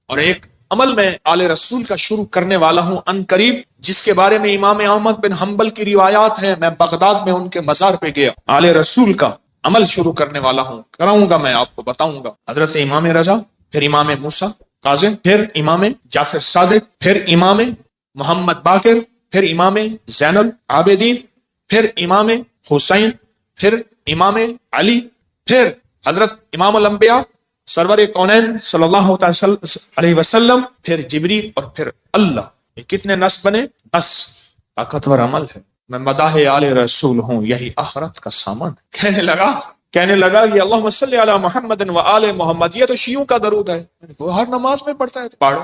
اور ایک عمل میں آل رسول کا شروع کرنے والا ہوں ان قریب، جس کے بارے میں امام احمد بن حنبل کی روایات ہیں. میں بغداد میں ان کے مزار پہ گیا، آل رسول کا عمل شروع کرنے والا ہوں، کراؤں گا، میں آپ کو بتاؤں گا. حضرت امام رضا، پھر امام موسیٰ کاظم، پھر امام جعفر صادق، پھر امام محمد باقر، پھر امام زین العابدین، پھر امام حسین، پھر امام علی، پھر حضرت امام الانبیاء سرور کونین صلی اللہ علیہ وسلم، پھر جبریل، اور پھر اللہ. یہ کتنے نصب بنے؟ 10. طاقتور عمل ہے. میں مداح آل رسول ہوں، یہی آخرت کا سامان. کہنے لگا کہ اللہم صلی علی محمد و آل محمد، یہ تو شیعوں کا درود ہے. وہ ہر نماز میں پڑھتا ہے، پڑھو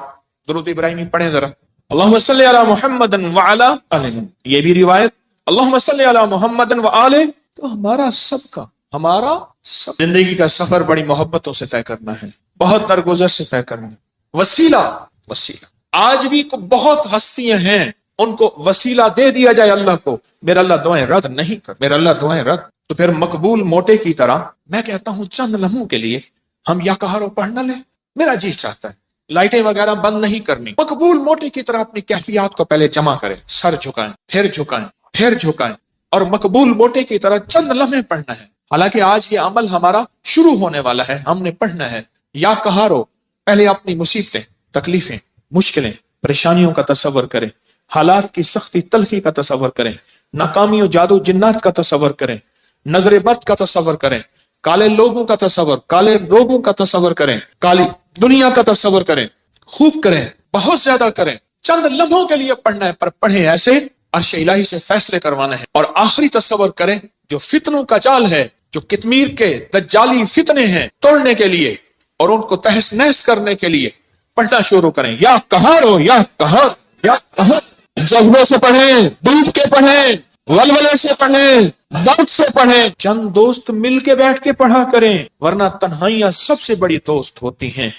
درود ابراہیمی پڑھیں ذرا. اللہم صلی علی محمد و علی آل، یہ بھی روایت اللہم صلی علی محمد و آل. تو ہمارا سب کا، ہمارا سب زندگی کا سفر بڑی محبتوں سے طے کرنا ہے، بہت درگزر سے طے کرنا ہے. وسیلہ آج بھی بہت ہستیاں ہیں، ان کو وسیلہ دے دیا جائے اللہ کو، میرا اللہ دعائیں رد نہیں کر، میرا اللہ دعائیں رد. تو پھر مقبول موٹے کی طرح میں کہتا ہوں چند لمحوں کے لیے ہم یا کہارو پڑھ نہ لیں. میرا جی چاہتا ہے لائٹیں وغیرہ بند نہیں کرنی، مقبول موٹے کی طرح اپنی کیفیات کو پہلے جمع کریں، سر جھکائیں، پھر جھکائیں، اور مقبول موٹے کی طرح چند لمحے پڑھنا ہے. حالانکہ آج یہ عمل ہمارا شروع ہونے والا ہے، ہم نے پڑھنا ہے. یا کہارو، پہلے اپنی مصیبتیں، تکلیفیں، مشکلیں، پریشانیوں کا تصور کریں، حالات کی سختی تلخی کا تصور کریں، ناکامی و جادو جنات کا تصور کریں، نظر بد کا تصور کریں، کالے لوگوں کا تصور، کالے روگوں کا تصور کریں، کالی دنیا کا تصور کریں. خوب کریں، بہت زیادہ کریں. چند لمحوں کے لیے پڑھنا ہے، پر پڑھیں ایسے عرش الہی سے فیصلے کروانے ہیں. اور آخری تصور کریں، جو فتنوں کا جال ہے، جو کتمیر کے دجالی فتنے ہیں، توڑنے کے لیے اور ان کو تہس نہس کرنے کے لیے پڑھنا شروع کریں. یا کہارو، یا کہار، یا کہار. جذبے سے پڑھیں، ڈوب کے پڑھیں، ولولے سے پڑھیں، درد سے پڑھیں. چند دوست مل کے بیٹھ کے پڑھا کریں، ورنہ تنہائیاں سب سے بڑی دوست ہوتی ہیں.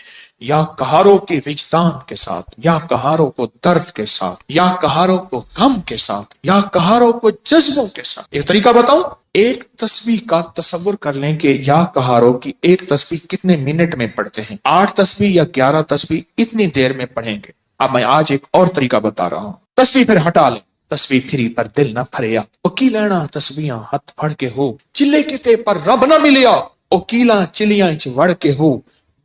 یا کہاروں کے وجدان کے ساتھ، یا کہاروں کو درد کے ساتھ، یا کہاروں کو غم کے ساتھ، یا کہاروں کو جذبوں کے ساتھ. ایک طریقہ بتاؤں، ایک تسبیح کا تصور کر لیں کہ یا کہاروں کی ایک تسبیح کتنے منٹ میں پڑھتے ہیں. 8 تسبیح یا 11 تسبیح اتنی دیر میں پڑھیں گے. اب میں آج ایک اور طریقہ بتا رہا ہوں. تسبیح پھر ہٹا لیں، تسبیح پھری پر دل نہ پھریا، اوکی لینا تسبیحاں ہتھ پھڑ کے ہو، چلے کتے پر رب نہ ملیا، اوکیلاں چلیاں چ وڑ کے ہو،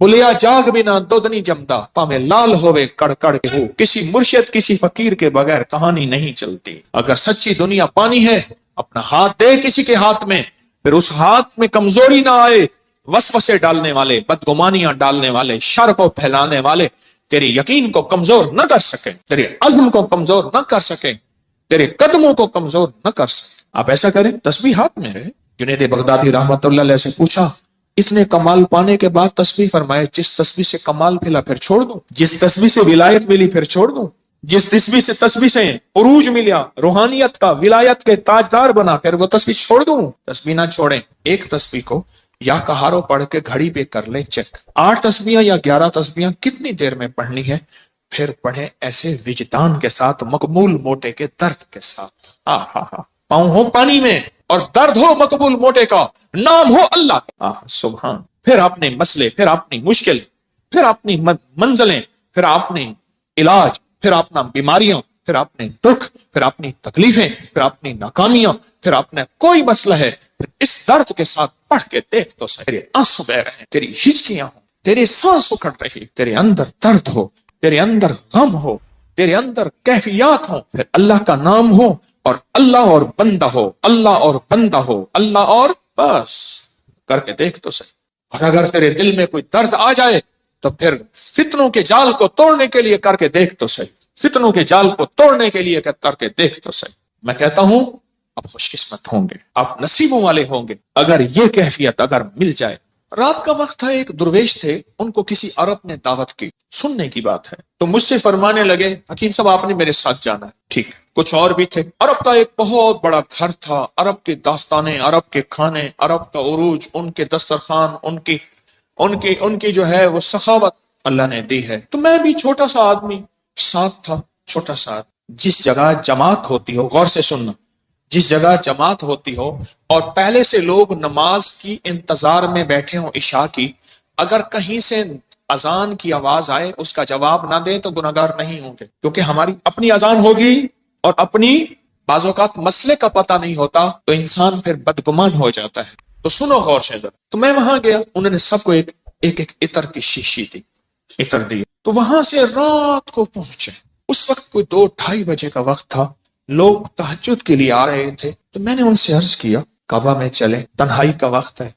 بلیا جاگ بنا دودھ نہیں جمدا، پاویں لال ہوئے کڑ کڑ کے ہو. کسی مرشد کسی فقیر کے بغیر کہانی نہیں چلتی. اگر سچی دنیا پانی ہے، اپنا ہاتھ دے کسی کے ہاتھ میں، پھر اس ہاتھ میں کمزوری نہ آئے. وسوسے ڈالنے والے، بدگمانیاں ڈالنے والے، شر کو پھیلانے والے تیری یقین کو کمزور نہ کر سکیں، تیرے عزم کو کمزور نہ کر سکیں، تیرے قدموں کو کمزور نہ کر سکیں. آپ ایسا کریں، تسبیح ہاتھ میں رہے. جنید بغدادی رحمت اللہ علیہ سے پوچھا، اتنے کمال پانے کے بعد تسبیح فرمائے، جس تسبیح سے کمال ملا پھر چھوڑ دوں، جس تسبیح سے ولایت ملی پھر چھوڑ دوں، جس تسبیح سے عروج ملا، روحانیت کا، ولایت کے تاجدار بنا، پھر وہ تسبیح چھوڑ دوں؟ تسبیح نہ چھوڑیں. ایک تسبیح کو یا کہارو پڑھ کے گھڑی پہ کر لیں چیک، 8 تسبیحاں یا 11 تسبیحاں کتنی دیر میں پڑھنی ہے. پھر پڑھیں ایسے وجدان کے ساتھ، مقبول موٹے کے درد کے ساتھ. پاؤں ہو پانی میں اور درد ہو مقبول موٹے کا، نام ہو اللہ کا. سبحان. پھر اپنے مسئلے، پھر اپنی مشکل، پھر اپنی منزلیں، پھر اپنی علاج، پھر اپنا بیماریاں، پھر اپنے دکھ، پھر اپنی تکلیفیں، پھر اپنی ناکامیاں، پھر اپنا کوئی مسئلہ ہے، پھر اس درد کے ساتھ پڑھ کے دیکھ تو صحیح. تیرے آنسو بہ رہے ہیں، تیری ہچکیاں ہوں، تیرے سانس اکھڑ رہی، تیرے اندر درد ہو، تیرے اندر غم ہو، تیرے اندر کیفیات ہوں، پھر اللہ کا نام ہو اور اللہ اور بندہ ہو، اللہ اور بندہ ہو، اللہ اور بس کر کے دیکھ تو صحیح. اور اگر تیرے دل میں کوئی درد آ جائے تو پھر فتنوں کے جال کو توڑنے کے لیے کر کے دیکھ تو صحیح. فتنوں کے جال کو توڑنے کے لیے کر کے دیکھ تو صحیح. میں کہتا ہوں آپ خوش قسمت ہوں گے، آپ نصیبوں والے ہوں گے اگر یہ کیفیت اگر مل جائے. رات کا وقت تھا، ایک درویش تھے، ان کو کسی عرب نے دعوت کی، سننے کی بات ہے. تو مجھ سے فرمانے لگے، حکیم صاحب آپ نے میرے ساتھ جانا ہے. ٹھیک. کچھ اور بھی تھے. عرب کا ایک بہت بڑا گھر تھا، عرب کی داستانیں، عرب کے کھانے، عرب کا عروج، ان کے دسترخوان، ان کی جو ہے وہ سخاوت اللہ نے دی ہے. تو میں بھی چھوٹا سا آدمی ساتھ تھا، چھوٹا سا. جس جگہ جماعت ہوتی ہو، غور سے سننا، جس جگہ جماعت ہوتی ہو اور پہلے سے لوگ نماز کی انتظار میں بیٹھے ہوں عشاء کی، اگر کہیں سے اذان کی آواز آئے اس کا جواب نہ دیں تو گناہگار نہیں ہوں گے، کیونکہ ہماری اپنی اذان ہوگی اور اپنی بعض اوقات مسئلے کا پتہ نہیں ہوتا تو انسان پھر بدگمان ہو جاتا ہے۔ تو سنو غور سے ذرا۔ تو میں وہاں گیا، انہوں نے سب کو ایک عطر کی شیشی دی، عطر دی۔ تو وہاں سے رات کو پہنچے، اس وقت کوئی 2-2:30 بجے کا وقت تھا، لوگ تہجد کے لیے آ رہے تھے۔ تو میں نے ان سے عرض کیا کعبہ میں چلیں، تنہائی کا وقت ہے۔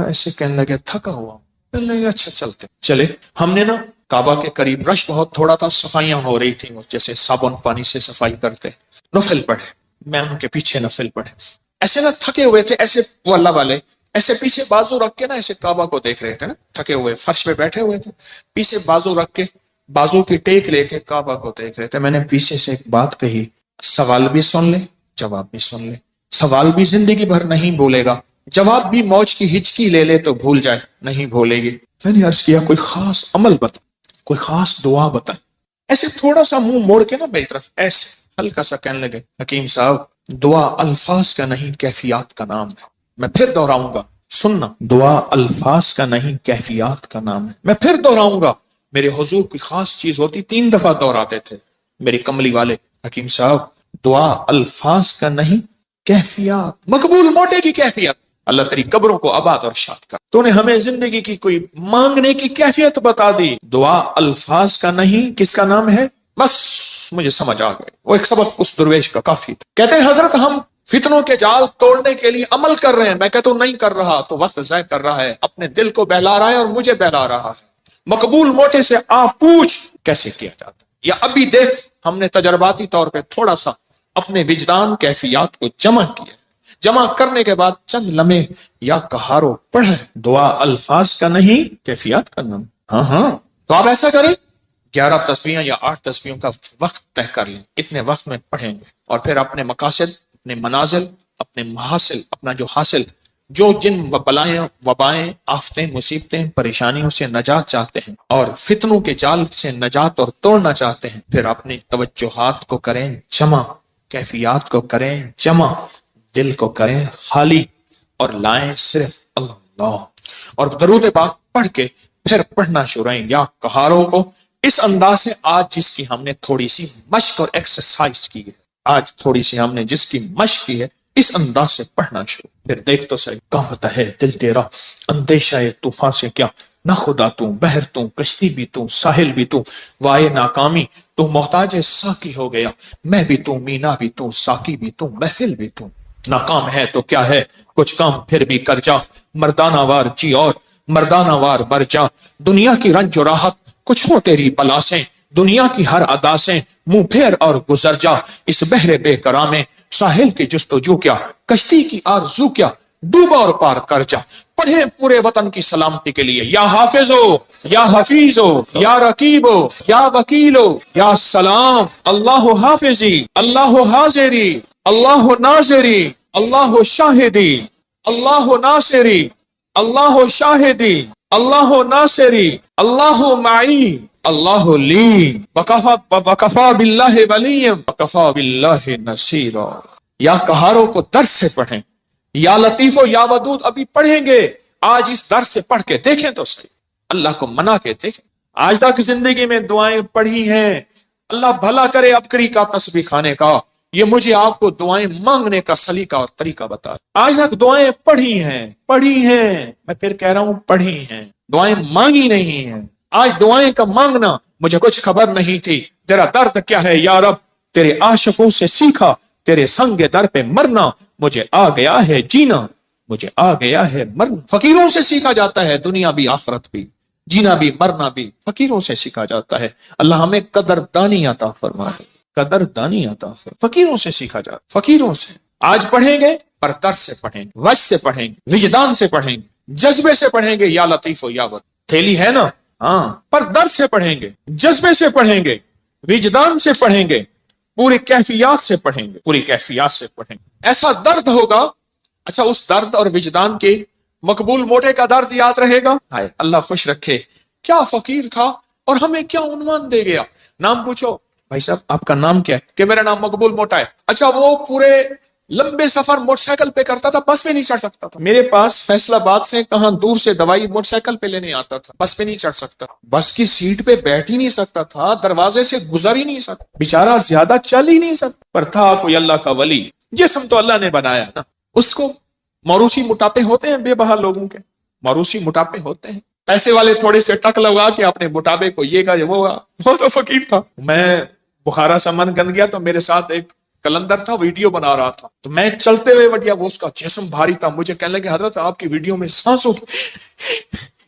ایسے کہنے لگے تھکا ہوا، کہنے لگے اچھا چلتے چلے۔ ہم نے نا کعبہ کے قریب رش بہت تھوڑا تھا، صفائیاں ہو رہی تھیں جیسے صابن پانی سے صفائی کرتے، نفل پڑھے، میں ان کے پیچھے نفل پڑھے۔ ایسے نہ تھکے ہوئے تھے، ایسے وہ اللہ والے ایسے پیچھے بازو رکھ کے نا ایسے کعبہ کو دیکھ رہے تھے نا، تھکے ہوئے فرش پہ بیٹھے ہوئے تھے، پیچھے بازو رکھ کے بازو کی ٹیک لے کے کعبہ کو دیکھ رہے تھے۔ میں نے پیچھے سے ایک بات کہی، سوال بھی سن لے جواب بھی سن لے، سوال بھی زندگی بھر نہیں بولے گا، جواب بھی موج کی ہچکی لے لے تو بھول جائے، نہیں بھولے گی۔ میں نے عرض کیا کوئی خاص عمل بتا، کوئی خاص دعا بتا۔ ایسے تھوڑا سا منہ موڑ کے نا میری طرف ایسے ہلکا سا کہنے لگے حکیم صاحب دعا الفاظ کا نہیں کیفیات کا نام ہے۔ میں پھر دہراؤں گا، سننا، دعا الفاظ کا نہیں کیفیات کا نام ہے۔ میں پھر دہراؤں گا، میرے حضور کی خاص چیز ہوتی 3 دفعہ دہراتے تھے میری کملی والے، حکیم صاحب دعا الفاظ کا نہیں کیفیات، مقبول موٹے کی کیفیت۔ اللہ تیری قبروں کو آباد اور شاد کر، تو نے ہمیں زندگی کی کوئی مانگنے کی کیفیت بتا دی۔ دعا الفاظ کا نہیں، کس کا نام ہے؟ بس مجھے سمجھ آ گئی، وہ ایک سبق اس درویش کا کافی تھا۔ کہتے ہیں حضرت ہم فتنوں کے جال توڑنے کے لیے عمل کر رہے ہیں۔ میں کہتا ہوں نہیں کر رہا تو وقت ضائع کر رہا ہے، اپنے دل کو بہلا رہا ہے اور مجھے بہلا رہا ہے۔ مقبول موٹے سے آپ پوچھ کیسے کیا جاتا ہے، یا ابھی دیکھ ہم نے تجرباتی طور پہ تھوڑا سا اپنے وجدان کیفیات کو جمع کیا، جمع کرنے کے بعد چند لمحے یا کہارو پڑھے۔ دعا الفاظ کا نہیں کیفیات کا نام۔ ہاں تو آپ ایسا کریں، 11 تسبیحیں یا 8 تسبیحوں کا وقت طے کر لیں، اتنے وقت میں پڑھیں گے، اور پھر اپنے مقاصد، اپنے منازل، اپنے محاصل، اپنا جو حاصل، جو جن بلائیں، وبائیں، آفتیں، مصیبتیں، پریشانیوں سے نجات چاہتے ہیں اور فتنوں کے جال سے نجات اور توڑنا چاہتے ہیں، پھر اپنی توجہات کو کریں جمع، کیفیات کو کریں جمع، دل کو کریں خالی اور لائیں صرف اللہ، اور درود پاک پڑھ کے پھر پڑھنا شروع کریں یا کہاروں کو اس انداز سے۔ آج جس کی ہم نے تھوڑی سی مشق اور ایکسرسائز کی ہے، آج تھوڑی سی ہم نے جس کی مشق کی ہے، اس انداز سے پڑھنا شروع، پھر دیکھ تو صحیح کانپتا ہے دل تیرا اندیشہ طوفان سے کیا، نہ خدا تو بحر تو کشتی بھی تو ساحل بھی تو، وائے ناکامی تو محتاج ساقی ہو گیا، میں بھی تو مینا بھی تو ساقی بھی تو محفل بھی تو، ناکام ہے تو کیا ہے کچھ کام پھر بھی کر جا، مردانہ وار جی اور مردانہ وار بر جا، دنیا کی رنج و راحت کچھ ہو تیری بلا سے، دنیا کی ہر ادا سے منہ پھیر اور گزر جا، اس بحر بے قرار میں ساحل کی جستجو کیا، کشتی کی آرزو کیا، ڈوبا اور پار کر جا۔ پڑھیں پورے وطن کی سلامتی کے لیے، یا حافظو یا حفیظو یا رقیبو یا وکیلو یا سلام، اللہ حافظی اللہ حاضری اللہ ناظری اللہ شاہدی اللہ ناصری اللہ شاہدی اللہ ناصری اللہ معی اللہ لی وکفا باللہ ولی وکفا باللہ نصیرا۔ یا کہاروں کو درس سے پڑھیں، یا لطیف و یا ودود ابھی پڑھیں گے، آج اس درس سے پڑھ کے دیکھیں تو صحیح، اللہ کو منا کے دیکھیں۔ آج تک زندگی میں دعائیں پڑھی ہیں، اللہ بھلا کرے ابکری کا تسبیح کھانے کا، یہ مجھے آپ کو دعائیں مانگنے کا سلیقہ اور طریقہ بتا۔ آج تک دعائیں پڑھی ہیں، میں پھر کہہ رہا ہوں پڑھی ہیں، دعائیں مانگی نہیں ہیں۔ آج دعائیں کا مانگنا مجھے کچھ خبر نہیں تھی، تیرا درد کیا ہے یا رب، تیرے عاشقوں سے سیکھا، تیرے سنگ در پہ مرنا، مجھے آ گیا ہے جینا، مجھے آ گیا ہے مرنا۔ فقیروں سے سیکھا جاتا ہے دنیا بھی آخرت بھی، جینا بھی مرنا بھی فقیروں سے سیکھا جاتا ہے۔ اللہ ہمیں قدردانی عطا فرمائے، قدردانی عطا فرمائے۔ فقیروں سے سیکھا جاتا، فقیروں سے۔ آج پڑھیں گے پر درد سے پڑھیں گے، وجد سے پڑھیں گے، وجدان سے پڑھیں گے، جذبے سے پڑھیں گے، یا لطیف و یا ود، تھیلی ہے نا، ہاں، پر درد سے پڑھیں گے، جذبے سے پڑھیں گے، وجدان سے پڑھیں گے، پوری کیفیات سے پڑھیں گے، پوری کیفیات سے پڑھیں گے۔ ایسا درد ہوگا، اچھا اس درد اور وجدان کے مقبول موٹے کا درد یاد رہے گا، ہائے اللہ خوش رکھے، کیا فقیر تھا اور ہمیں کیا عنوان دے گیا۔ نام پوچھو، بھائی صاحب آپ کا نام کیا ہے؟ کہ میرا نام مقبول موٹا ہے۔ اچھا وہ پورے لمبے سفر موٹر سائیکل پہ کرتا تھا، بس پہ نہیں چڑھ سکتا تھا۔ میرے پاس فیصل آباد سے کہاں دور سے دوائی موٹر سائیکل پہ لینے آتا تھا، بس پہ نہیں چڑھ سکتا، بس کی سیٹ پہ بیٹھ ہی نہیں سکتا تھا، دروازے سے گزر ہی نہیں سکتا، بیچارہ زیادہ چل ہی نہیں سکتا، پر تھا کوئی اللہ کا ولی۔ جسم تو اللہ نے بنایا نا، اس کو موروثی موٹاپے ہوتے ہیں، بے بہا لوگوں کے موروثی موٹاپے ہوتے ہیں، پیسے والے تھوڑے سے ٹک لگا کے اپنے موٹاپے کو یہ کا وہ تو فقیر تھا۔ میں بخارا سے من گن گیا تو میرے ساتھ ایک کلندر تھا، ویڈیو بنا رہا تھا، تو میں چلتے ہوئے بڑھیا، وہ اس کا جسم بھاری تھا، مجھے کہنے لگے حضرت آپ کی ویڈیو میں سانسوں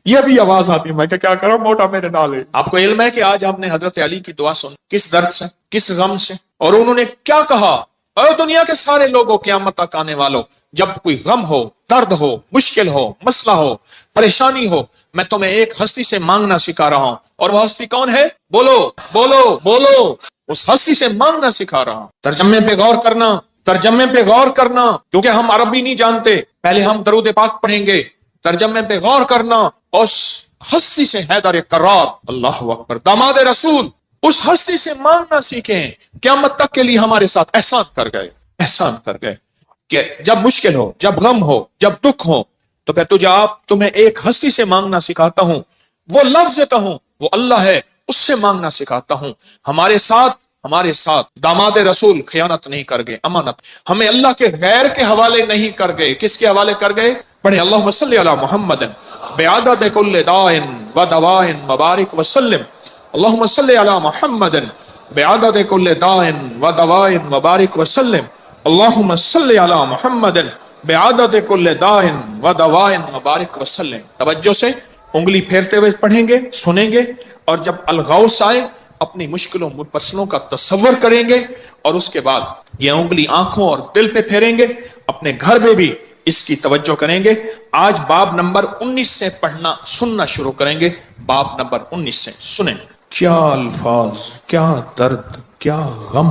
یہ بھی آواز آتی ہے۔ میں کیا کروں، موٹا میرے نال ہے۔ آپ کو علم ہے کہ آج ہم نے حضرت علی کی دعا سن، کس درد سے، کس غم سے، اور انہوں نے کیا کہا، اے دنیا کے سارے لوگوں، قیامت تک آنے والوں، جب کوئی غم ہو، درد ہو، مشکل ہو، مسئلہ ہو، پریشانی ہو، میں تمہیں ایک ہستی سے مانگنا سکھا رہا ہوں، اور وہ ہستی کون ہے؟ بولو بولو بولو، اس ہستی سے مانگنا سکھا رہا ہوں۔ ترجمے پہ غور کرنا، ترجمے پہ غور کرنا، کیونکہ ہم عربی نہیں جانتے، پہلے ہم درود پاک پڑھیں گے، ترجمے پہ غور کرنا۔ اس ہستی سے حیدر کرار، اللہ اکبر، داماد رسول، اس ہستی سے مانگنا سیکھیں، قیامت تک کے لیے ہمارے ساتھ احسان کر گئے، احسان کر گئے کہ جب مشکل ہو، جب غم ہو، جب دکھ ہو، تو کہ تمہیں ایک ہستی سے مانگنا سکھاتا ہوں، وہ لفظ کہوں وہ اللہ ہے، اس سے مانگنا سکھاتا ہوں۔ ہمارے ساتھ داماد رسول خیانت نہیں کر گئے، امانت، ہمیں اللہ کے غیر کے حوالے نہیں کر گئے۔ کس کے حوالے کر گئے؟ پڑھیں اللہم صلی علی محمد بعدد کل داء و دواء مبارک وسلم، اللہم صلی علی محمد بعدد کل داء و دواء مبارک وسلم، اللہم صلی علی محمد بعدد کل داء و دواء مبارک وسلم۔ توجہ سے انگلی پھیرتے ہوئے پڑھیں گے، سنیں گے، اور جب الغوث آئے اپنی مشکلوں مسئلوں کا تصور کریں گے، اور اس کے بعد یہ انگلی آنکھوں اور دل پہ پھیریں گے، اپنے گھر میں بھی اس کی توجہ کریں گے۔ آج باب نمبر 19 سے پڑھنا سننا شروع کریں گے، باب نمبر 19 سے سنیں۔ کیا الفاظ، کیا درد، کیا غم،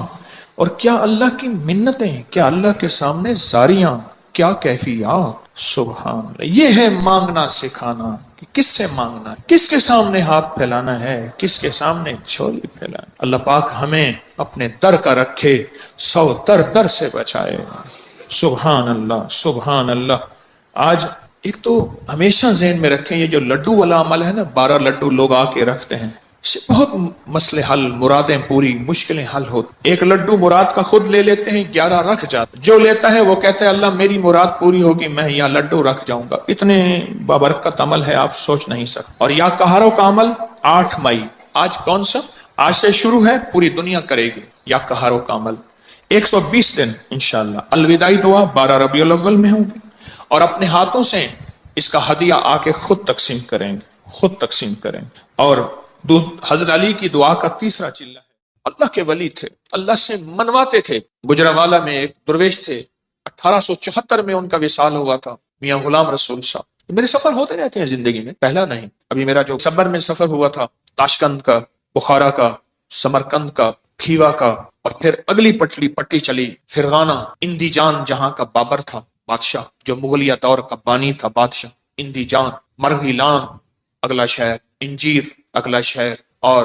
اور کیا اللہ کی منتیں، کیا اللہ کے سامنے زاریاں، کیا کیفیات، سبحان اللہ۔ یہ ہے مانگنا سکھانا، کہ کس سے مانگنا ہے، کس کے سامنے ہاتھ پھیلانا ہے، کس کے سامنے جھولی پھیلانا۔ اللہ پاک ہمیں اپنے در کا رکھے، 100 در سے بچائے۔ سبحان اللہ، سبحان اللہ۔ آج ایک تو ہمیشہ ذہن میں رکھیں، یہ جو لڈو والا عمل ہے نا، 12 لڈو لوگ آ کے رکھتے ہیں، اس سے بہت مسئلے حل، مرادیں پوری، مشکلیں حل ہوتی۔ ایک لڈو مراد کا خود لے لیتے ہیں، 11 رکھ جاتے، جو لیتا ہے وہ کہتا ہے اللہ میری مراد پوری ہوگی، میں یا لڈو رکھ جاؤں گا۔ اتنے بابرکت عمل ہے، آپ سوچ نہیں سکتے۔ اور یا کہاروں کا عمل 8 مئی، آج کون سا؟ آج سے شروع ہے، پوری دنیا کرے گی یا کہاروں کا عمل، 120 دن انشاءاللہ۔ الوداعی دعا 12 ربیع الاول میں ہوگی، اور اپنے ہاتھوں سے اس کا ہدیہ آ کے خود تقسیم کریں گے، خود تقسیم کریں گے۔ اور حضرت علی کی دعا کا تیسرا چلہ ہے، اللہ کے ولی تھے، اللہ سے منواتے تھے۔ گجرانوالہ میں ایک درویش تھے، 1874 میں ان کا وصال ہوا تھا، میاں غلام رسول صاحب۔ میرے سفر ہوتے رہتے ہیں زندگی میں، پہلا نہیں۔ ابھی میرا جو صبر میں سفر ہوا تھا، تاشقند کا، بخارا کا، سمرقند کا، کھیوا کا، اور پھر اگلی پٹی چلی فرغانہ، اندی جان جہاں کا بابر تھا بادشاہ، جو مغلیہ دور کا بانی تھا بادشاہ، اندی جان، مرغیلان اگلا شہر، انجیر اگلا شہر، اور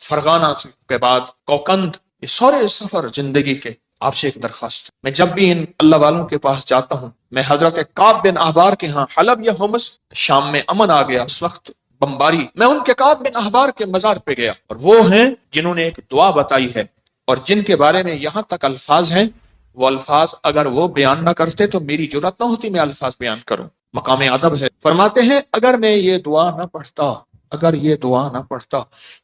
فرغانہ کے بعد کوکند۔ یہ سارے سفر زندگی کے۔ آپ سے ایک درخواست، میں جب بھی ان اللہ والوں کے پاس جاتا ہوں، میں حضرت کعب بن احبار کے ہاں، حلب یا حمص، شام میں امن آ گیا اس وقت بمباری، میں ان کے کعب بن احبار کے مزار پہ گیا، اور وہ ہیں جنہوں نے ایک دعا بتائی ہے، اور جن کے بارے میں یہاں تک الفاظ ہیں، وہ الفاظ اگر وہ بیان نہ کرتے تو میری جرات نہ ہوتی میں الفاظ بیان کروں۔ مقام ادب ہے۔ فرماتے ہیں اگر میں یہ دعا نہ پڑھتا، اگر یہ دعا نہ پڑھتا،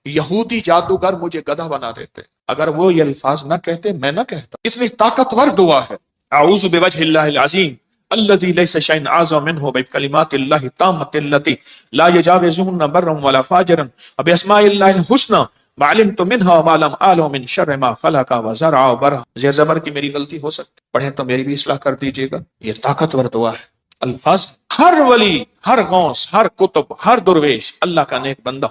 یہودی جادوگر مجھے گدھا بنا دیتے۔ اگر وہ یہ الفاظ نہ کہتے، میں نہ کہتا۔ اتنی طاقتور دعا ہے۔ اعوذ بوجہ اللہ العظیم الذی لیس شیء اعظم منہ بکلمات اللہ التامۃ التی لا یجاوزہن برا ولا فاجرا وباسماء اللہ الحسنی ما علمت منها وما لم اعلم من شر ما خلق وزرع وبرع۔ زیر زبر کی میری غلطی ہو سکتی، پڑھیں تو میری بھی اصلاح کر دیجیے گا۔ یہ طاقتور دعا ہے۔ الفاظ، ہر ولی، ہر غوث، ہر قطب، ہر درویش، اللہ کا نیک بندہ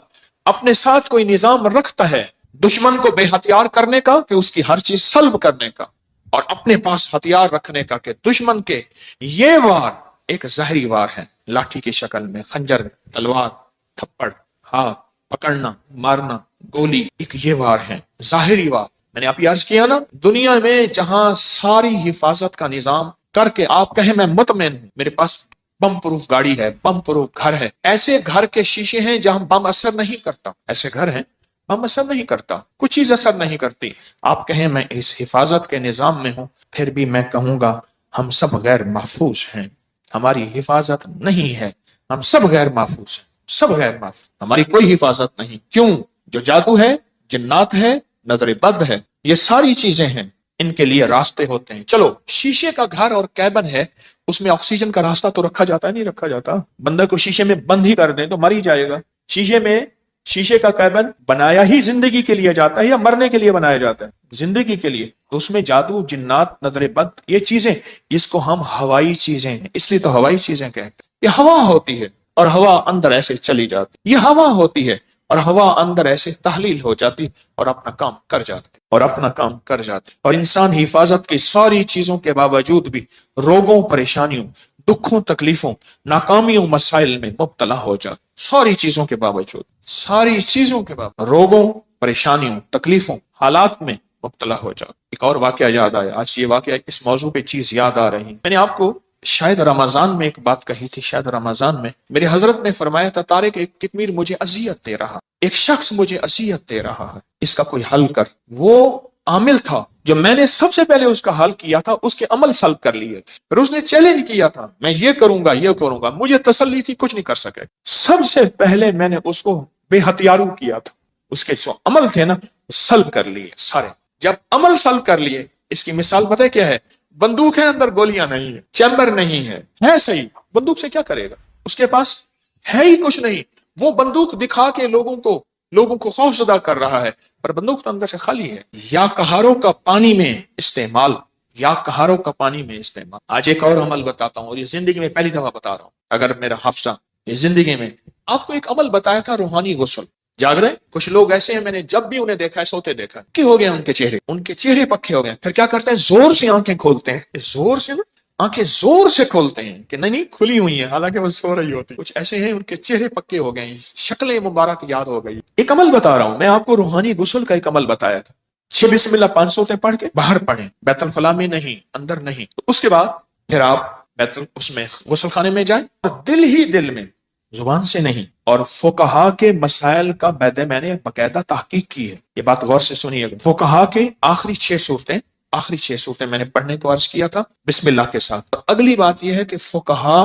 اپنے ساتھ کوئی نظام رکھتا ہے دشمن کو بے ہتھیار کرنے کا، کہ اس کی ہر چیز سلب کرنے کا، اور اپنے پاس ہتھیار رکھنے کا، کہ دشمن کے یہ وار ایک ظاہری وار ہے، لاٹھی کی شکل میں، خنجر، تلوار، تھپڑ، ہاتھ پکڑنا، مارنا، گولی، ایک یہ وار ہے ظاہری وار۔ میں نے آپ یہ عرض کیا نا، دنیا میں جہاں ساری حفاظت کا نظام کر کے آپ کہیں میں مطمئن ہوں، میرے پاس بم پروف گاڑی ہے، بم پروف گھر ہے، ایسے گھر کے شیشے ہیں جہاں بم اثر نہیں کرتا، ایسے گھر ہیں بم اثر نہیں کرتا، کچھ چیز اثر نہیں کرتی، آپ کہیں میں اس حفاظت کے نظام میں ہوں، پھر بھی میں کہوں گا ہم سب غیر محفوظ ہیں، ہماری حفاظت نہیں ہے، ہم سب غیر محفوظ ہیں، سب غیر محفوظ، ہماری کوئی حفاظت نہیں۔ کیوں؟ جو جادو ہے، جنات ہے، نظر بد ہے، یہ ساری چیزیں ہیں، ان کے لیے راستے ہوتے ہیں۔ چلو شیشے کا گھر اور کیبن ہے، اس میں آکسیجن کا راستہ تو رکھا جاتا ہے، نہیں رکھا جاتا؟ بندہ کو شیشے میں بند ہی کر دیں تو مر ہی جائے گا۔ شیشے کا کیبن بنایا ہی زندگی کے لیے جاتا ہے یا مرنے کے لیے بنایا جاتا ہے؟ زندگی کے لیے۔ تو اس میں جادو، جنات، نظر بد، یہ چیزیں، اس کو ہم ہوائی چیزیں ہیں، اس لیے تو ہوائی چیزیں کہتے ہیں۔ یہ ہوا ہوتی ہے اور ہوا اندر ایسے چلی جاتی، یہ ہوا ہوتی ہے اور ہوا اندر ایسے تحلیل ہو جاتی اور اپنا کام کر جاتی اور انسان حفاظت کی ساری چیزوں کے باوجود بھی روگوں، پریشانیوں، دکھوں، تکلیفوں، ناکامیوں، مسائل میں مبتلا ہو جاتا، ساری چیزوں کے باوجود، روگوں، پریشانیوں، تکلیفوں، حالات میں مبتلا ہو جاتا۔ ایک اور واقعہ یاد آیا، آج یہ واقعہ اس موضوع پہ چیز یاد آ رہی، میں نے آپ کو شاید رمضان میں ایک بات کہی تھی، شاید رمضان میں میرے حضرت نے فرمایا تھا، طارق ایک کتمیر مجھے اذیت دے رہا، ایک شخص مجھے اذیت دے رہا ہے، اس کا کوئی حل کر۔ وہ عامل تھا جو میں نے سب سے پہلے اس کا حل کیا تھا، اس کے عمل سلب کر لیے تھے، پھر اس نے چیلنج کیا تھا، میں یہ کروں گا، مجھے تسلی تھی کچھ نہیں کر سکے، سب سے پہلے میں نے اس کو بے ہتھیارو کیا تھا، اس کے جو عمل تھے نا سلب کر لیے سارے۔ جب عمل سلب کر لیے، اس کی مثال پتہ کیا ہے؟ بندوق ہے، اندر گولیاں نہیں ہے، چیمبر نہیں ہے صحیح، بندوق سے کیا کرے گا؟ اس کے پاس ہے ہی کچھ نہیں، وہ بندوق دکھا کے لوگوں کو خوف زدہ کر رہا ہے، پر بندوق تو اندر سے خالی ہے۔ یا کہاروں کا پانی میں استعمال، آج ایک اور عمل بتاتا ہوں، اور یہ زندگی میں پہلی دفعہ بتا رہا ہوں، اگر میرا حافظہ یہ زندگی میں آپ کو ایک عمل بتایا تھا، روحانی غسل۔ جاگ رہے کچھ لوگ ایسے ہیں، میں نے جب بھی انہیں دیکھا ہے سوتے دیکھا ہے، ہو گئے ان کے چہرے پکے ہو گئے، پھر کیا کرتے ہیں؟ زور سے آنکھیں کھولتے ہیں، آنکھیں زور سے کھولتے ہیں کہ نہیں کھلی ہوئی ہیں، حالانکہ وہ سو رہی ہوتی۔ کچھ ایسے ہیں ان کے چہرے پکے ہو گئے، شکلیں مبارک یاد ہو گئی۔ ایک عمل بتا رہا ہوں میں آپ کو، روحانی غسل کا ایک عمل بتایا تھا، 6 بسم اللہ 5 سورتیں پڑھ کے باہر پڑھیں، بیت الخلاء میں نہیں، اندر نہیں۔ تو اس کے بعد پھر آپ اس میں غسل خانے میں جائیں، اور دل ہی دل میں، زبان سے نہیں۔ اور فقہا کے مسائل کا میں نے باقاعدہ تحقیق کی ہے، یہ بات غور سے سنیے گا۔ فقہا کے آخری 6 صورتیں میں نے پڑھنے کو عرض کیا تھا بسم اللہ کے ساتھ۔ اگلی بات یہ ہے کہ فقہا،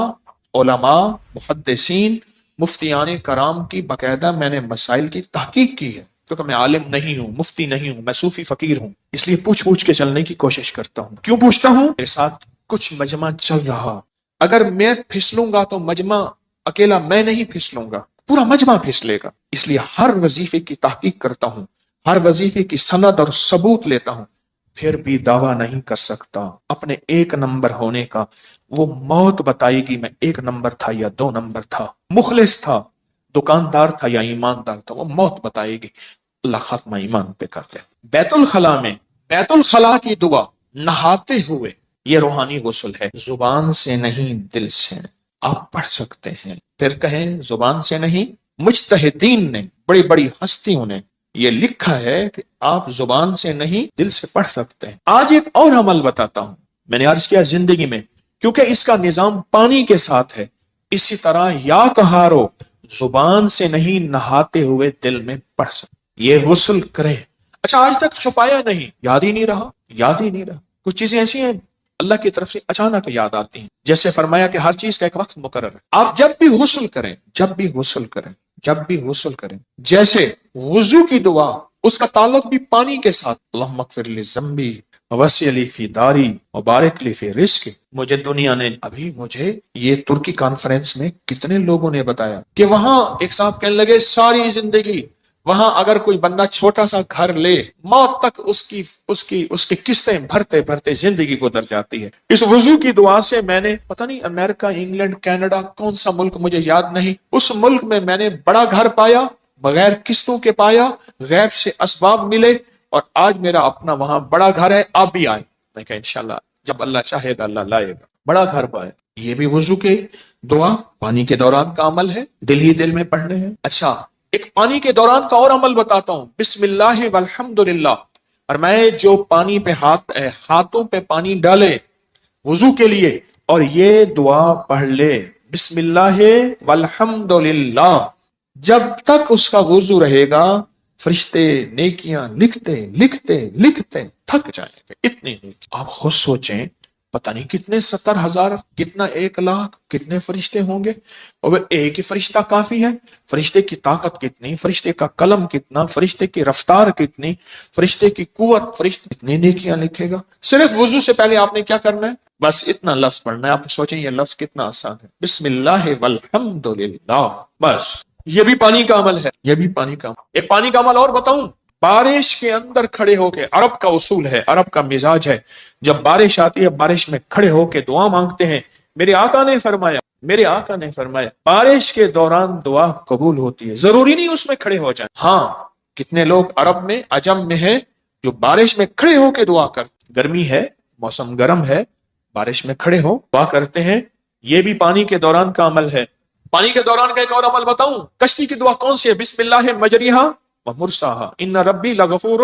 علماء، محدثین، مفتیان کرام کی باقاعدہ میں نے مسائل کی تحقیق کی ہے، کیونکہ میں عالم نہیں ہوں، مفتی نہیں ہوں، میں صوفی فقیر ہوں، اس لیے پوچھ کے چلنے کی کوشش کرتا ہوں۔ کیوں پوچھتا ہوں؟ میرے ساتھ کچھ مجمع چل رہا، اگر میں پھسلوں گا تو مجمع اکیلا میں نہیں پھسلوں گا، پورا مجمع پھسلے گا، اس لیے ہر وظیفے کی تحقیق کرتا ہوں، ہر وظیفے کی سند اور ثبوت لیتا ہوں، پھر بھی دعویٰ نہیں کر سکتا اپنے 1 نمبر ہونے کا۔ وہ موت بتائے گی میں 1 نمبر تھا یا 2 نمبر تھا، مخلص تھا، دکاندار تھا یا ایماندار تھا، وہ موت بتائے گی۔ اللہ خاتمہ ایمان پہ کر دے۔ بیت الخلاء کی دعا نہاتے ہوئے، یہ روحانی غسل ہے، زبان سے نہیں دل سے آپ پڑھ سکتے ہیں۔ پھر کہیں زبان سے نہیں، مجتہدین نے، بڑی بڑی ہستیوں نے یہ لکھا ہے کہ آپ زبان سے نہیں دل سے پڑھ سکتے ہیں۔ آج ایک اور عمل بتاتا ہوں، میں نے عرض کیا زندگی میں، کیونکہ اس کا نظام پانی کے ساتھ ہے، اسی طرح یا کہارو، زبان سے نہیں نہاتے ہوئے دل میں پڑھ سکتے، یہ غسل کریں۔ اچھا آج تک چھپایا نہیں، یاد ہی نہیں رہا۔ کچھ چیزیں ایسی ہیں اللہ کی طرف سے اچانک یاد آتی ہیں، جیسے فرمایا کہ ہر چیز کا ایک وقت مقرر ہے۔ آپ جب بھی غسل کریں، جیسے وضو کی دعا، اس کا تعلق بھی پانی کے ساتھ، اللہم اغفر لی ذنبی وسع لی فی داری وبارک لی فی رزقی۔ مجھے دنیا نے مجھے یہ ترکی کانفرنس میں کتنے لوگوں نے بتایا کہ وہاں ایک صاحب کہنے لگے ساری زندگی وہاں اگر کوئی بندہ چھوٹا سا گھر لے، موت تک اس کی قسطیں بھرتے بھرتے زندگی گزر جاتی ہے۔ اس وضو کی دعا سے میں نے پتہ نہیں امریکہ، انگلینڈ، کینیڈا، کون سا ملک مجھے یاد نہیں، اس ملک میں میں نے بڑا گھر پایا، بغیر قسطوں کے پایا، غیب سے اسباب ملے، اور آج میرا اپنا وہاں بڑا گھر ہے۔ آپ بھی آئیں، میں کہا انشاءاللہ جب اللہ چاہے گا اللہ لائے گا، بڑا گھر پائے۔ یہ بھی وضو کے دعا پانی کے دوران کا عمل ہے، دل ہی دل میں پڑھنے ہیں۔ اچھا ایک پانی کے دوران کا اور عمل بتاتا ہوں، بسم اللہ والحمد للہ اور میں جو پانی پہ ہاتھوں پہ پانی ڈالے وضو کے لیے اور یہ دعا پڑھ لے بسم اللہ والحمد للہ، جب تک اس کا وضو رہے گا فرشتے نیکیاں لکھتے لکھتے لکھتے تھک جائیں گے، اتنی نیکی۔ آپ خود سوچیں، پتہ نہیں کتنے 70,000 کتنا 1,00,000 کتنے فرشتے ہوں گے، اور ایک ہی فرشتہ کافی ہے؟ فرشتے کی طاقت کتنی، فرشتے کا قلم کتنا، فرشتے کی رفتار کتنی، فرشتے کی قوت، فرشتے کتنی نیکیاں لکھے گا۔ صرف وضو سے پہلے آپ نے کیا کرنا ہے؟ بس اتنا لفظ پڑھنا ہے۔ آپ سوچیں یہ لفظ کتنا آسان ہے، بسم اللہ والحمد للہ، بس یہ بھی پانی کا عمل ہے، یہ بھی پانی کا عمل۔ ایک پانی کا عمل اور بتاؤں، بارش کے اندر کھڑے ہو کے، عرب کا اصول ہے، عرب کا مزاج ہے، جب بارش آتی ہے بارش میں کھڑے ہو کے دعا مانگتے ہیں۔ میرے آقا نے فرمایا بارش کے دوران دعا قبول ہوتی ہے، ضروری نہیں اس میں کھڑے ہو جائیں۔ ہاں، کتنے لوگ عرب میں عجم میں ہیں جو بارش میں کھڑے ہو کے دعا کرتے، گرمی ہے، موسم گرم ہے، بارش میں کھڑے ہو دعا کرتے ہیں، یہ بھی پانی کے دوران کا عمل ہے۔ پانی کے دوران کا ایک اور عمل بتاؤں، کشتی کی دعا کون سی ہے؟ بسم اللہ مجریہا ومرساہا ان ربی لغفور،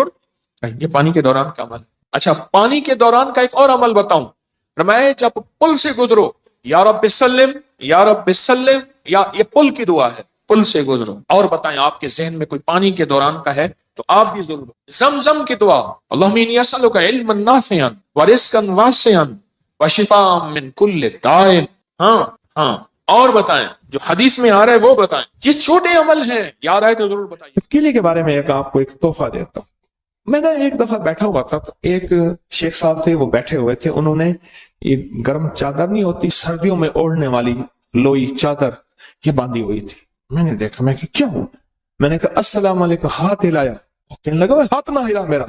یہ پانی کے دوران کا عمل ہے۔ اچھا، پانی کے دوران کا ایک اور عمل بتاؤں، فرمایا جب پل سے گزرو یا رب سلم یا رب سلم، یا یہ پل کی دعا ہے، پل سے گزرو۔ اور بتائیں آپ کے ذہن میں کوئی پانی کے دوران کا ہے تو آپ بھی ضرور۔ زمزم کی دعا، اللہم انی اسألک علما نافعا ورزقا واسعا وشفاء من کل داء۔ ہاں اور بتائیں، جو حدیث میں آ رہا ہے وہ بتائیں، یہ چھوٹے عمل ہیں، یاد آئے تو ضرور بتائیے۔ قلعے کے بارے میں آپ کو ایک تحفہ دیتا ہوں۔ میں نے ایک دفعہ بیٹھا ہوا تھا، تو ایک شیخ صاحب تھے، وہ بیٹھے ہوئے تھے، انہوں نے یہ گرم چادر نہیں ہوتی سردیوں میں اوڑھنے والی لوئی چادر، یہ باندھی ہوئی تھی۔ میں نے دیکھا، میں کہ کیوں؟ میں نے کہا السلام علیکم، ہاتھ ہلایا، کہنے لگا ہاتھ نہ ہلا میرا،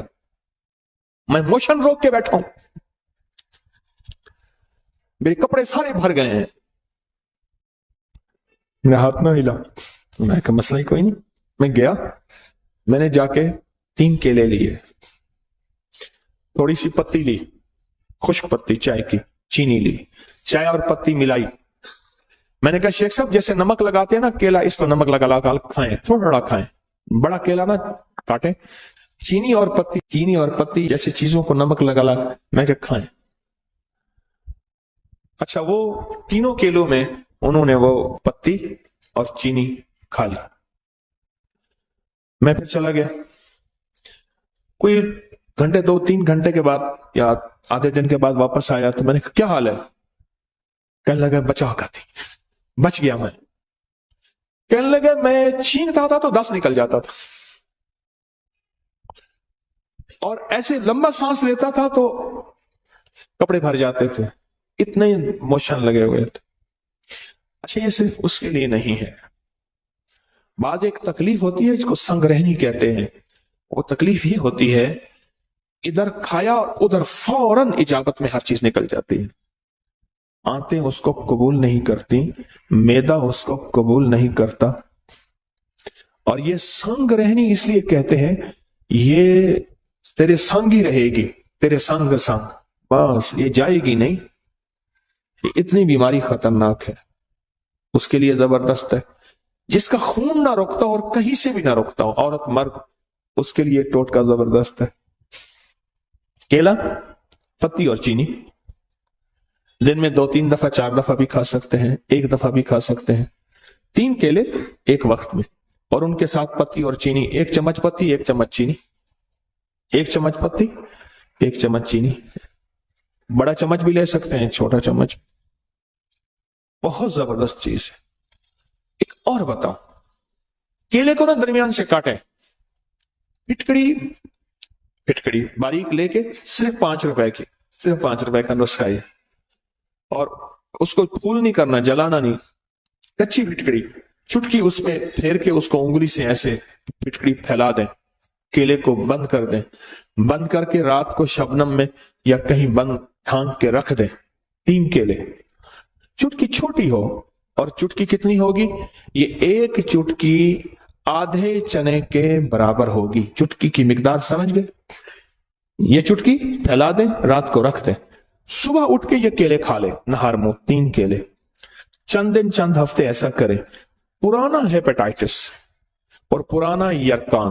میں موشن روک کے بیٹھا ہوں، میرے کپڑے سارے بھر گئے ہیں، میرا ہاتھ نہ ہلا۔ میں کہا مسئلہ ہی کوئی نہیں۔ میں گیا، میں نے جا کے 3 کیلے لیے، تھوڑی سی پتی لی، خشک پتی چائے کی، چینی لی، چائے اور پتی ملائی۔ میں نے کہا شیخ صاحب جیسے نمک لگاتے ہیں نا کیلا، اس کو نمک لگا کھائیں، تھوڑا کھائیں، بڑا کیلا نہ کاٹیں۔ چینی اور پتی جیسے چیزوں کو نمک لگا میں کہ کھائیں۔ اچھا، وہ 3 کیلوں میں انہوں نے وہ پتی اور چینی کھا لی۔ میں پھر چلا گیا، کوئی گھنٹے 2-3 گھنٹے کے بعد یا آدھے دن کے بعد واپس آیا تو میں نے کہا کیا حال ہے؟ کہنے لگا بچا کھاتی، بچ گیا میں۔ کہنے لگا میں چھینتا تھا تو 10 نکل جاتا تھا، اور ایسے لمبا سانس لیتا تھا تو کپڑے بھر جاتے تھے، اتنے موشن لگے ہوئے تھے۔ اچھا، یہ صرف اس کے لیے نہیں ہے، بعض ایک تکلیف ہوتی ہے، اس کو سنگ رہنی کہتے ہیں۔ وہ تکلیف یہ ہوتی ہے، ادھر کھایا ادھر فوراً اجابت میں ہر چیز نکل جاتی ہے، آنتیں اس کو قبول نہیں کرتی، معدہ اس کو قبول نہیں کرتا، اور یہ سنگ رہنی اس لیے کہتے ہیں، یہ تیرے سنگ ہی رہے گی، تیرے سنگ بس یہ جائے گی نہیں۔ یہ اتنی بیماری خطرناک ہے، اس کے لیے زبردست ہے۔ جس کا خون نہ رکتا اور کہیں سے بھی نہ رکتا ہو، عورت مرد، اس کے لیے ٹوٹکا زبردست ہے۔ کیلا، پتی اور چینی دن میں 2-3 دفعہ 4 دفعہ بھی کھا سکتے ہیں، 1 دفعہ بھی کھا سکتے ہیں۔ 3 کیلے ایک وقت میں، اور ان کے ساتھ پتی اور چینی، 1 چمچ پتی 1 چمچ چینی، 1 چمچ پتی 1 چمچ چینی، بڑا چمچ بھی لے سکتے ہیں، چھوٹا چمچ، بہت زبردست چیز ہے۔ ایک اور بتاؤ، کیلے کو نا درمیان سے کاٹے، پھٹکڑی باریک لے کے، صرف 5 روپے کی، صرف 5 روپے کا نسخہ ہے، اور اس کو پھول نہیں کرنا، جلانا نہیں، کچی پھٹکڑی، چٹکی اس میں پھیر کے اس کو انگلی سے ایسے پھٹکڑی پھیلا دیں، کیلے کو بند کر دیں، بند کر کے رات کو شبنم میں یا کہیں بند ڈھانک کے رکھ دیں۔ 3 کیلے، چٹکی چھوٹی ہو، اور چٹکی کتنی ہوگی؟ یہ 1 چٹکی آدھے چنے کے برابر ہوگی۔ چٹکی کی مقدار سمجھ گئے؟ یہ چٹکی پھیلا دیں، رات کو رکھ دیں، صبح اٹھ کے یہ کیلے کھا لیں، نہار منہ 3 کیلے، چند دن چند ہفتے ایسا کریں۔ پرانا ہیپیٹائٹس اور پرانا یرکان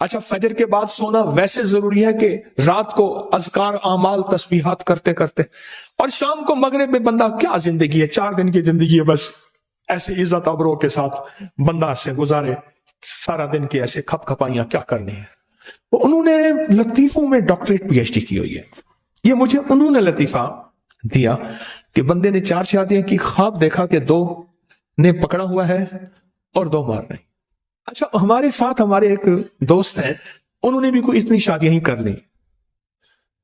اچھا فجر کے بعد سونا ویسے ضروری ہے کہ رات کو اذکار اعمال تسبیحات کرتے کرتے، اور شام کو مغرب میں بندہ کیا زندگی ہے، 4 دن کی زندگی ہے بس، ایسے عزت ابرو کے ساتھ بندہ سے گزارے سارا دن کی ایسے کھپ کھپائیاں کیا کرنی ہے۔ انہوں نے لطیفوں میں ڈاکٹریٹ پی ایچ ڈی کی ہوئی ہے۔ یہ مجھے انہوں نے لطیفہ دیا کہ بندے نے 4 شادیاں کی، خواب دیکھا کہ 2 نے پکڑا ہوا ہے اور 2 مار رہے ہیں۔ اچھا ہمارے ساتھ ہمارے ایک دوست ہیں، انہوں نے بھی کوئی اتنی شادیاں ہی کر لی،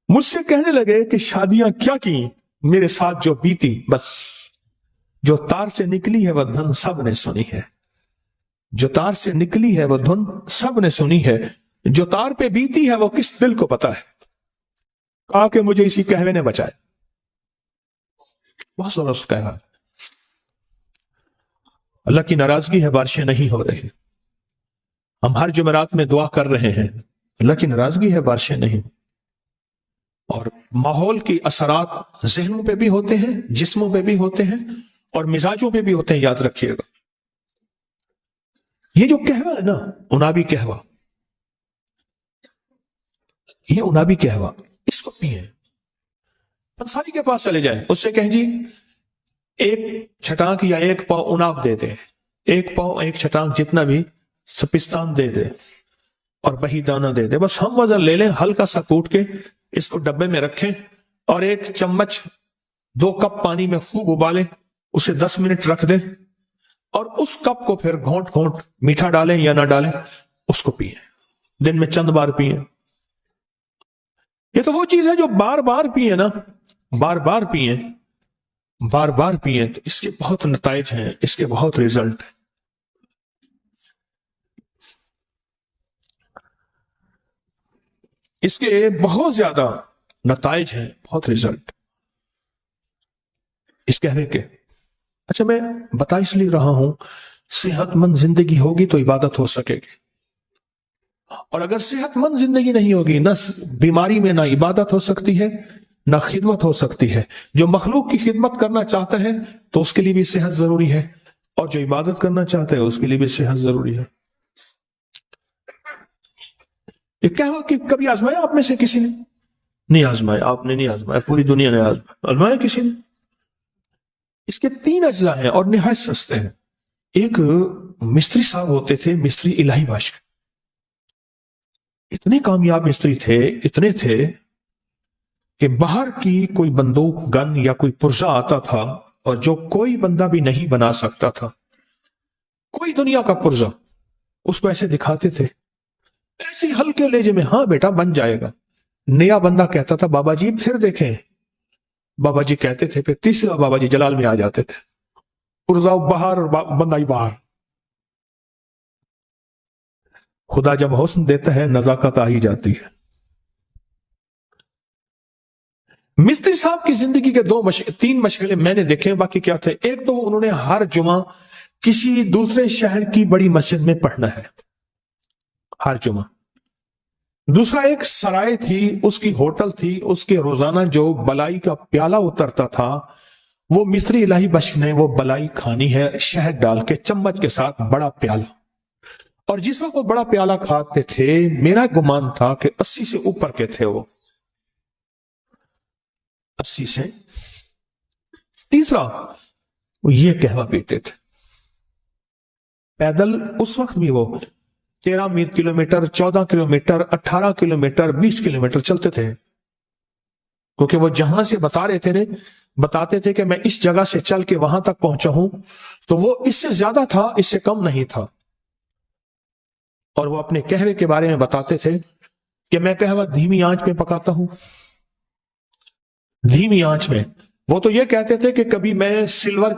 مجھ سے کہنے لگے کہ شادیاں کیا کی، میرے ساتھ جو بیتی بس، جو تار سے نکلی ہے وہ دھن سب نے سنی ہے، جو تار سے نکلی ہے وہ دھن سب نے سنی ہے، جو تار پہ بیتی ہے وہ کس دل کو پتا ہے۔ کہا کہ مجھے اسی کہوے نے بچائے، بہت زبردست کہوا۔ اللہ کی ناراضگی ہے، بارشیں نہیں ہو رہی، ہم ہر جمعرات میں دعا کر رہے ہیں، اللہ کی ناراضگی ہے، بارشیں نہیں۔ اور ماحول کی اثرات ذہنوں پہ بھی ہوتے ہیں، جسموں پہ بھی ہوتے ہیں، اور مزاجوں پہ بھی ہوتے ہیں، یاد رکھیے گا۔ یہ جو کہوا ہے نا، انابی کہوا، یہ انابی کہوا، اس کو پیئیں۔ انصاری کے پاس چلے جائیں، اس سے کہیں جی 1 چھٹانک یا 1 پاؤ اناب دے دے، 1 پاؤ 1 چھٹانک جتنا بھی سپستان دے دے، اور بہی دانہ دے دے، بس ہم وزن لے لیں، ہلکا سا کوٹ کے اس کو ڈبے میں رکھیں، اور 1 چمچ 2 کپ پانی میں خوب ابالیں، اسے 10 منٹ رکھ دیں، اور اس کپ کو پھر گھونٹ گھونٹ میٹھا ڈالیں یا نہ ڈالیں اس کو پیئیں، دن میں چند بار پیئیں۔ یہ تو وہ چیز ہے جو بار بار پیئیں نا، بار بار پیئیں، بار بار پیئیں، تو اس کے بہت نتائج ہیں، اس کے بہت ریزلٹ ہیں۔ اس کے بہت زیادہ نتائج ہیں، بہت ریزلٹ اس کہنے کے۔ اچھا میں بتا اس لیے رہا ہوں، صحت مند زندگی ہوگی تو عبادت ہو سکے گی، اور اگر صحت مند زندگی نہیں ہوگی، نہ بیماری میں نہ عبادت ہو سکتی ہے نہ خدمت ہو سکتی ہے۔ جو مخلوق کی خدمت کرنا چاہتا ہے تو اس کے لیے بھی صحت ضروری ہے، اور جو عبادت کرنا چاہتا ہے اس کے لیے بھی صحت ضروری ہے۔ یہ کیا ہوا کہ کبھی آزمایا آپ میں سے کسی نے؟ نہیں آزمایا، آپ نے نہیں آزمایا، پوری دنیا نے آزمایا کسی نے؟ اس کے 3 اجزاء ہیں اور نہایت سستے ہیں۔ ایک مستری صاحب ہوتے تھے، مستری الہی باشق، اتنے کامیاب مستری تھے، اتنے تھے کہ باہر کی کوئی بندوق، گن یا کوئی پرزہ آتا تھا، اور جو کوئی بندہ بھی نہیں بنا سکتا تھا، کوئی دنیا کا پرزہ، اس کو ایسے دکھاتے تھے، ایسے ہلکے لہجے میں، ہاں بیٹا بن جائے گا۔ نیا بندہ کہتا تھا بابا جی پھر دیکھیں، بابا جی کہتے تھے، پھر تیسرا بابا جی جلال میں آ جاتے تھے، پرزہ باہر اور بندہ ہی باہر۔ خدا جب حسن دیتا ہے نزاکت آ ہی جاتی ہے۔ مستری صاحب کی زندگی کے 3 مشغلے میں نے دیکھے، باقی کیا تھے؟ ایک تو انہوں نے ہر جمعہ کسی دوسرے شہر کی بڑی مسجد میں پڑھنا ہے، ہر جمعہ۔ دوسرا ایک سرائے تھی، اس کی ہوٹل تھی، اس کے روزانہ جو بلائی کا پیالہ اترتا تھا، وہ مستری الہی بشک نے وہ بلائی کھانی ہے، شہد ڈال کے چمچ کے ساتھ بڑا پیالہ۔ اور جس وقت وہ بڑا پیالہ کھاتے تھے، میرا گمان تھا کہ 80 سے اوپر کے تھے، وہ 80 سے۔ تیسرا وہ یہ کہوا پیتے تھے، پیدل اس وقت بھی وہ 13 کلومیٹر، 14 کلومیٹر، 18 کلومیٹر، 20 کلومیٹر چلتے تھے، کیونکہ وہ جہاں سے بتاتے تھے کہ میں اس جگہ سے چل کے وہاں تک پہنچا ہوں، تو وہ اس سے زیادہ تھا، اس سے کم نہیں تھا۔ اور وہ اپنے قہوے کے بارے میں بتاتے تھے کہ میں قہوہ دھیمی آنچ میں پکاتا ہوں، دھیمی آنچ میں۔ وہ تو یہ کہتے تھے کہ کبھی میں سلور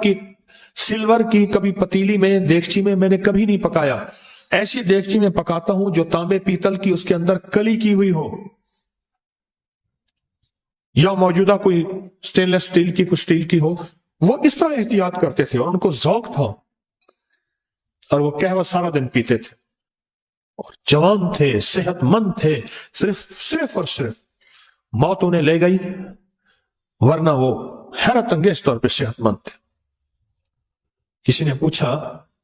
کی کبھی پتیلی میں، دیگچی میں نے کبھی نہیں پکایا، ایسی دیگچی میں پکاتا ہوں جو تانبے پیتل کی، اس کے اندر کلی کی ہوئی ہو، یا موجودہ کوئی سٹین لیس سٹیل کی، کچھ سٹیل کی ہو۔ وہ اس طرح احتیاط کرتے تھے، اور ان کو ذوق تھا، اور وہ قہوہ سارا دن پیتے تھے، اور جوان تھے، صحت مند تھے، صرف اور صرف موت انہیں لے گئی، ورنہ وہ حیرت انگیز طور پہ صحت مند تھے۔ کسی نے پوچھا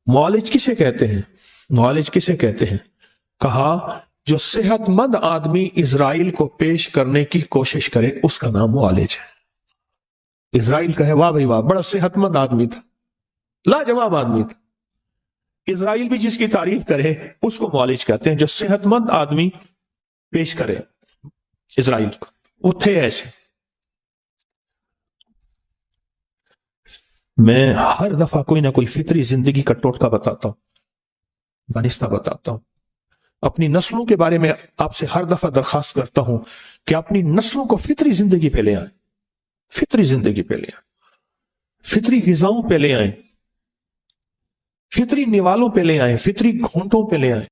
معالج کسے کہتے ہیں؟ معالج کسے کہتے ہیں؟ کہا جو صحت مند آدمی اسرائیل کو پیش کرنے کی کوشش کرے اس کا نام معالج ہے۔ اسرائیل کہے واہ بھائی واہ، بڑا صحت مند آدمی تھا، لاجواب آدمی تھا، اسرائیل بھی جس کی تعریف کرے اس کو معالج کہتے ہیں۔ جو صحت مند آدمی پیش کرے اسرائیل کو، وہ تھے ایسے۔ میں ہر دفعہ کوئی نہ کوئی فطری زندگی کا ٹوٹکا بتاتا ہوں، دانستہ بتاتا ہوں۔ اپنی نسلوں کے بارے میں آپ سے ہر دفعہ درخواست کرتا ہوں کہ اپنی نسلوں کو فطری زندگی پہ لے آئیں، فطری زندگی پہ لے آئیں، فطری غذاؤں پہ لے آئیں، فطری نوالوں پہ لے آئیں، فطری گھونٹوں پہ لے آئیں۔